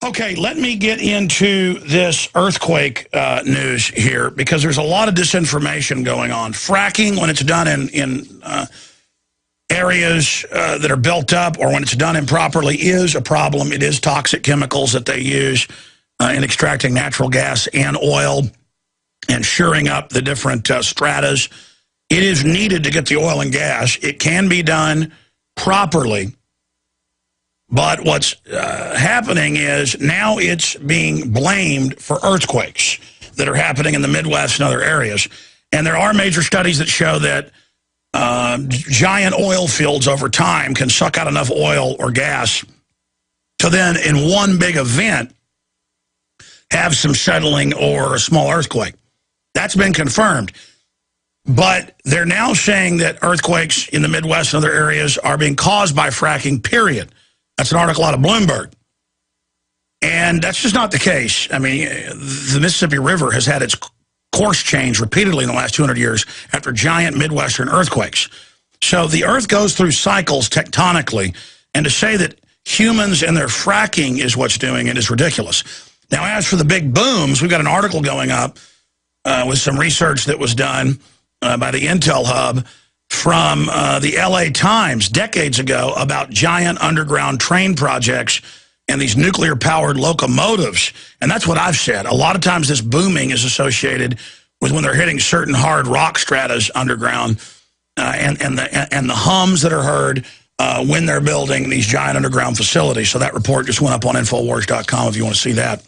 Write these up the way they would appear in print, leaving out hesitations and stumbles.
Okay, let me get into this earthquake news here, because there's a lot of disinformation going on. Fracking, when it's done in areas that are built up, or when it's done improperly, is a problem. It is toxic chemicals that they use in extracting natural gas and oil and shoring up the different stratas. It is needed to get the oil and gas. It can be done properly. But what's happening is now it's being blamed for earthquakes that are happening in the Midwest and other areas. And there are major studies that show that giant oil fields over time can suck out enough oil or gas to then, in one big event, have some settling or a small earthquake. That's been confirmed. But they're now saying that earthquakes in the Midwest and other areas are being caused by fracking, period. That's an article out of Bloomberg. And that's just not the case. I mean, the Mississippi River has had its course changed repeatedly in the last 200 years after giant Midwestern earthquakes. So the Earth goes through cycles tectonically, and to say that humans and their fracking is what's doing it is ridiculous. Now, as for the big booms, we've got an article going up with some research that was done by the Intel Hub from the LA Times decades ago about giant underground train projects and these nuclear-powered locomotives. And that's what I've said. A lot of times this booming is associated with when they're hitting certain hard rock stratas underground and the hums that are heard when they're building these giant underground facilities. So that report just went up on InfoWars.com if you want to see that.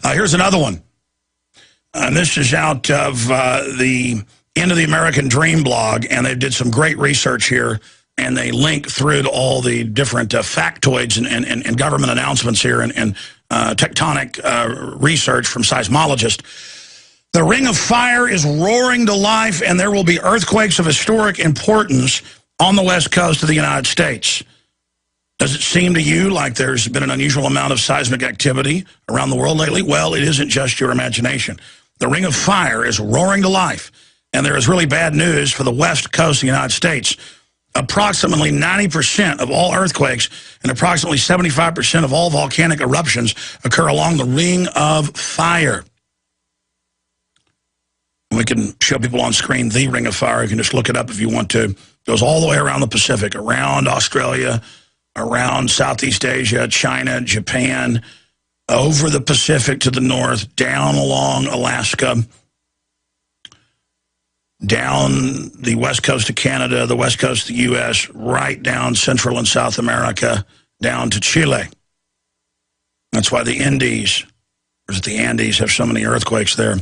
Here's another one. And this is out of the End of the American Dream blog, and they did some great research here, and they link through to all the different factoids and government announcements here and tectonic research from seismologists. The Ring of Fire is roaring to life, and there will be earthquakes of historic importance on the west coast of the United States. Does it seem to you like there's been an unusual amount of seismic activity around the world lately? Well, it isn't just your imagination. The Ring of Fire is roaring to life. And there is really bad news for the west coast of the United States. Approximately 90% of all earthquakes and approximately 75% of all volcanic eruptions occur along the Ring of Fire. We can show people on screen the Ring of Fire. You can just look it up if you want to. It goes all the way around the Pacific, around Australia, around Southeast Asia, China, Japan, over the Pacific to the north, down along Alaska, down the west coast of Canada, the west coast of the U.S., right down Central and South America, down to Chile. That's why the Andes have so many earthquakes there.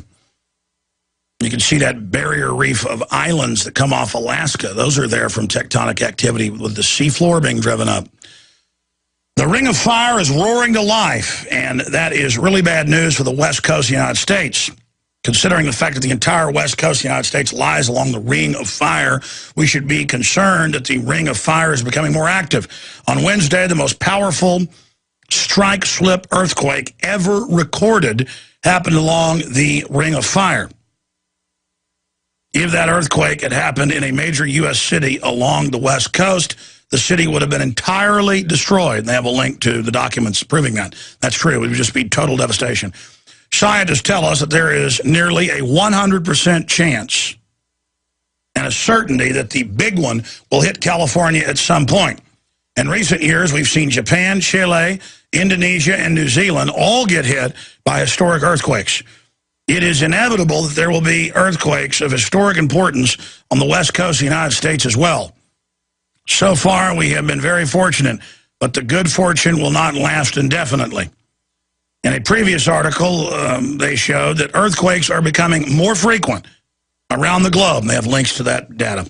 You can see that barrier reef of islands that come off Alaska. Those are there from tectonic activity with the seafloor being driven up. The Ring of Fire is roaring to life, and that is really bad news for the west coast of the United States. Considering the fact that the entire west coast of the United States lies along the Ring of Fire, we should be concerned that the Ring of Fire is becoming more active. On Wednesday, the most powerful strike-slip earthquake ever recorded happened along the Ring of Fire. If that earthquake had happened in a major U.S. city along the west coast, the city would have been entirely destroyed. They have a link to the documents proving that. That's true. It would just be total devastation. Scientists tell us that there is nearly a 100% chance and a certainty that the big one will hit California at some point. In recent years, we've seen Japan, Chile, Indonesia, and New Zealand all get hit by historic earthquakes. It is inevitable that there will be earthquakes of historic importance on the west coast of the United States as well. So far, we have been very fortunate, but the good fortune will not last indefinitely. In a previous article, they showed that earthquakes are becoming more frequent around the globe. They have links to that data.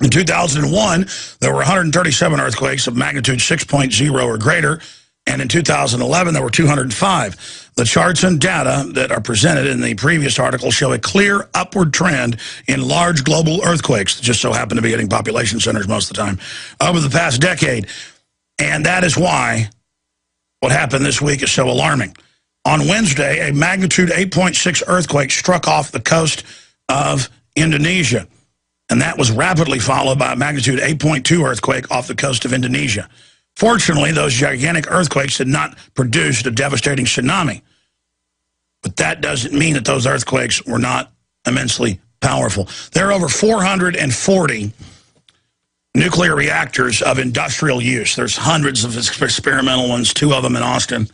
In 2001, there were 137 earthquakes of magnitude 6.0 or greater, and in 2011, there were 205. The charts and data that are presented in the previous article show a clear upward trend in large global earthquakes that just so happen to be hitting population centers most of the time over the past decade. And that is why what happened this week is so alarming. On Wednesday, a magnitude 8.6 earthquake struck off the coast of Indonesia, and that was rapidly followed by a magnitude 8.2 earthquake off the coast of Indonesia. Fortunately, those gigantic earthquakes did not produce a devastating tsunami. But that doesn't mean that those earthquakes were not immensely powerful. There are over 440 nuclear reactors of industrial use. There's hundreds of experimental ones, 2 of them in Austin.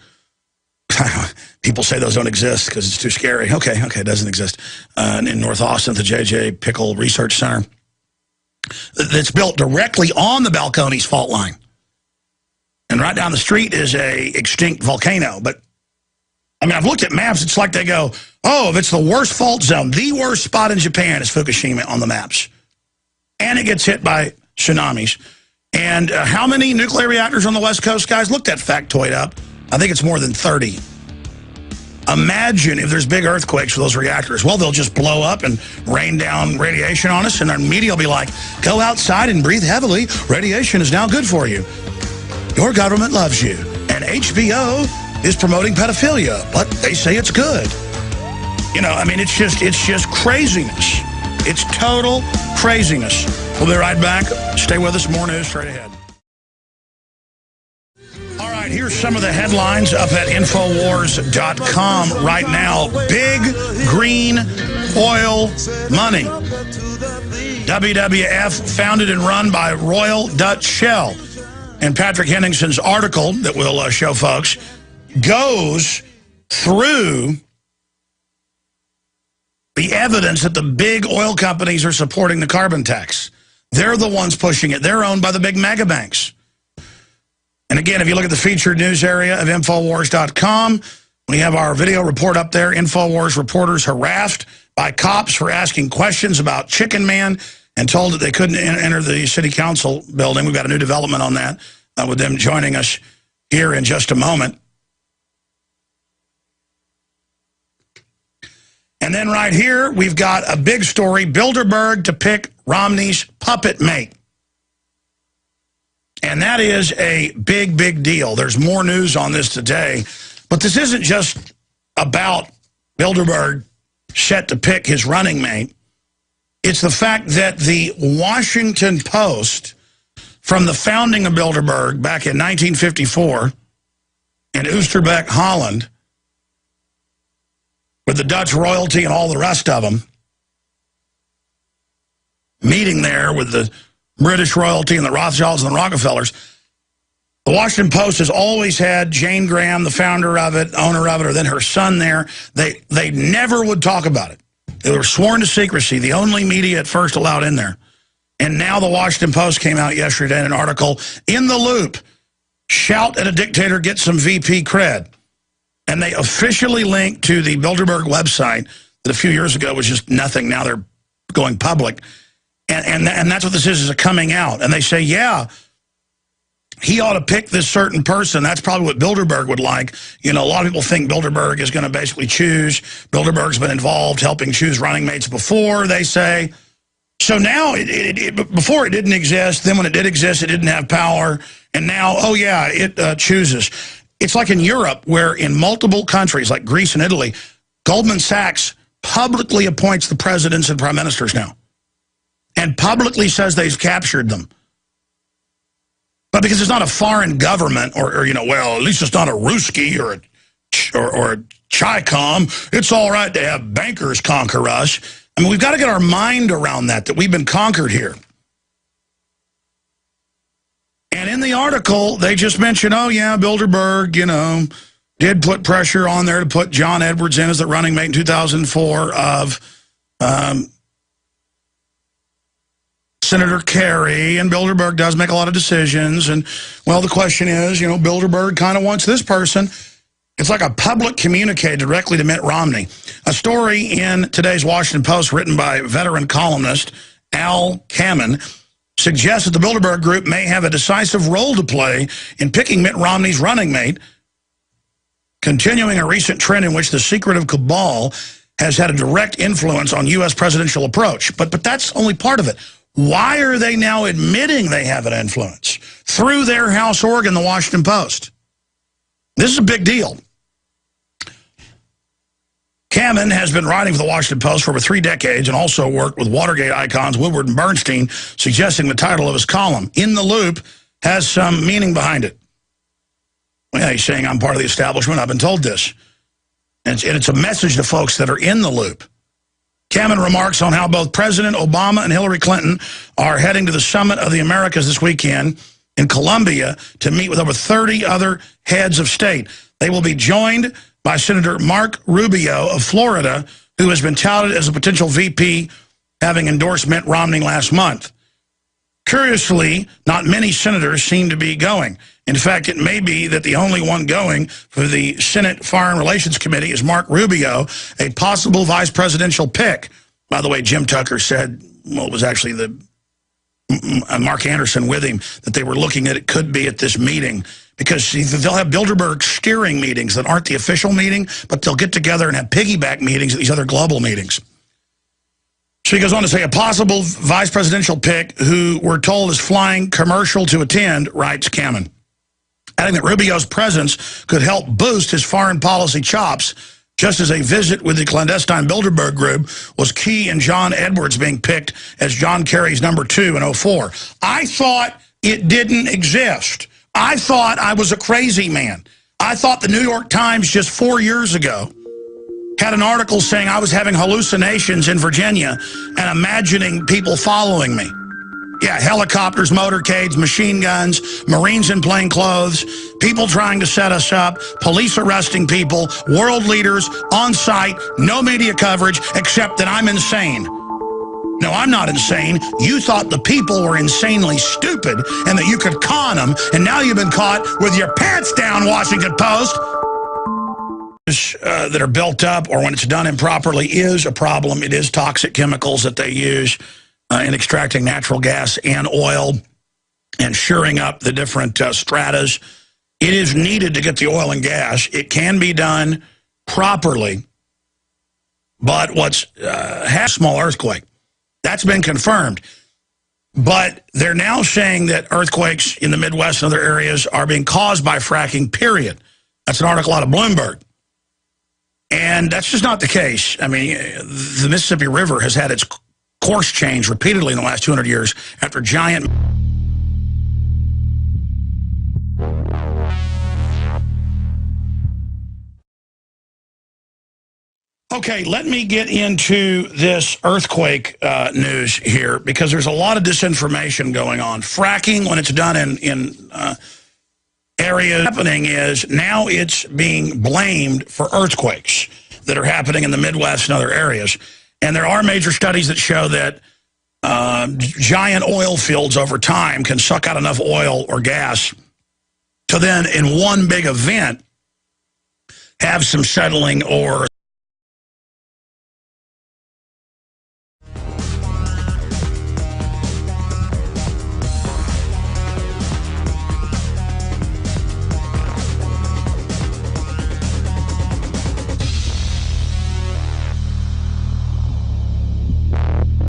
People say those don't exist because it's too scary. Okay, it doesn't exist. In North Austin, the J.J. Pickle Research Center. That's built directly on the Balcones fault line. And right down the street is a extinct volcano. But, I mean, I've looked at maps. It's like they go, oh, if it's the worst fault zone, the worst spot in Japan is Fukushima on the maps. And it gets hit by tsunamis. And how many nuclear reactors on the West Coast, guys? Look that factoid up. I think it's more than 30. Imagine if there's big earthquakes for those reactors. Well, they'll just blow up and rain down radiation on us, and our media will be like, go outside and breathe heavily. Radiation is now good for you. Your government loves you. And HBO is promoting pedophilia, but they say it's good. You know, I mean, it's just craziness. It's total craziness. We'll be right back. Stay with us. More news straight ahead. All right, here's some of the headlines up at InfoWars.com right now. Big green oil money. WWF, founded and run by Royal Dutch Shell. And Patrick Henningson's article that we'll show folks goes through the evidence that the big oil companies are supporting the carbon tax. They're the ones pushing it. They're owned by the big mega banks. And again, if you look at the featured news area of InfoWars.com, we have our video report up there. InfoWars reporters harassed by cops for asking questions about Chicken Man and told that they couldn't enter the city council building. We've got a new development on that with them joining us here in just a moment. And then right here, we've got a big story, Bilderberg to pick Romney's puppet mate. And that is a big, big deal. There's more news on this today. But this isn't just about Bilderberg set to pick his running mate. It's the fact that the Washington Post, from the founding of Bilderberg back in 1954 in Oosterbeek, Holland, with the Dutch royalty and all the rest of them, meeting there with the British royalty and the Rothschilds and the Rockefellers, the Washington Post has always had Jane Graham, the founder of it, owner of it, or then her son there. They never would talk about it. They were sworn to secrecy, the only media at first allowed in there. And now the Washington Post came out yesterday in an article, In the Loop, shout at a dictator, get some VP cred. And they officially linked to the Bilderberg website that a few years ago was just nothing. Now they're going public. And that's what this is a coming out. And they say, yeah, he ought to pick this certain person. That's probably what Bilderberg would like. You know, a lot of people think Bilderberg is going to basically choose. Bilderberg's been involved helping choose running mates before, they say. So now, before it didn't exist. Then when it did exist, it didn't have power. And now, oh yeah, it chooses. It's like in Europe, where in multiple countries, like Greece and Italy, Goldman Sachs publicly appoints the presidents and prime ministers now. And publicly says they've captured them. But because it's not a foreign government, or you know, well, at least it's not a Ruski or a Chi-Com, it's all right to have bankers conquer us. I mean, we've got to get our mind around that we've been conquered here. And in the article, they just mentioned, oh, yeah, Bilderberg, you know, did put pressure on there to put John Edwards in as the running mate in 2004 of Senator Kerry, and Bilderberg does make a lot of decisions. And, well, the question is, you know, Bilderberg kind of wants this person. It's like a public communique directly to Mitt Romney. A story in today's Washington Post written by veteran columnist Al Kamen suggests that the Bilderberg Group may have a decisive role to play in picking Mitt Romney's running mate, continuing a recent trend in which the secretive cabal has had a direct influence on U.S. presidential approach. But that's only part of it. Why are they now admitting they have an influence? Through their house organ, the Washington Post. This is a big deal. Kamen has been writing for the Washington Post for over 3 decades and also worked with Watergate icons Woodward and Bernstein, suggesting the title of his column, In the Loop, has some meaning behind it. Well, he's saying I'm part of the establishment. I've been told this. And it's a message to folks that are in the loop. Cameron remarks on how both President Obama and Hillary Clinton are heading to the Summit of the Americas this weekend in Colombia to meet with over 30 other heads of state. They will be joined by Senator Mark Rubio of Florida, who has been touted as a potential VP, having endorsed Mitt Romney last month. Curiously, not many senators seem to be going. In fact, it may be that the only one going for the Senate Foreign Relations Committee is Mark Rubio, a possible vice presidential pick. By the way, Jim Tucker said, well, it was actually Mark Anderson with him, that they were looking at it could be at this meeting, because they'll have Bilderberg steering meetings that aren't the official meeting, but they'll get together and have piggyback meetings at these other global meetings. So he goes on to say, a possible vice presidential pick who we're told is flying commercial to attend, writes Cameron, adding that Rubio's presence could help boost his foreign policy chops, just as a visit with the clandestine Bilderberg group was key in John Edwards being picked as John Kerry's #2 in 2004. I thought it didn't exist. I thought I was a crazy man. I thought the New York Times just 4 years ago had an article saying I was having hallucinations in Virginia and imagining people following me. Yeah, helicopters, motorcades, machine guns, Marines in plain clothes, people trying to set us up, police arresting people, world leaders on site, no media coverage, except that I'm insane. No, I'm not insane. You thought the people were insanely stupid and that you could con them, and now you've been caught with your pants down, Washington Post. That are built up, or when it's done improperly, is a problem. It is toxic chemicals that they use in extracting natural gas and oil and shoring up the different stratas. It is needed to get the oil and gas. It can be done properly, but what's has a small earthquake. That's been confirmed. But they're now saying that earthquakes in the Midwest and other areas are being caused by fracking, period. That's an article out of Bloomberg. And that's just not the case. I mean, the Mississippi River has had its course changed repeatedly in the last 200 years after giant... Okay, let me get into this earthquake news here, because there's a lot of disinformation going on. Fracking, when it's done in areas, happening is now it's being blamed for earthquakes that are happening in the Midwest and other areas. And there are major studies that show that giant oil fields over time can suck out enough oil or gas to then, in one big event, have some settling or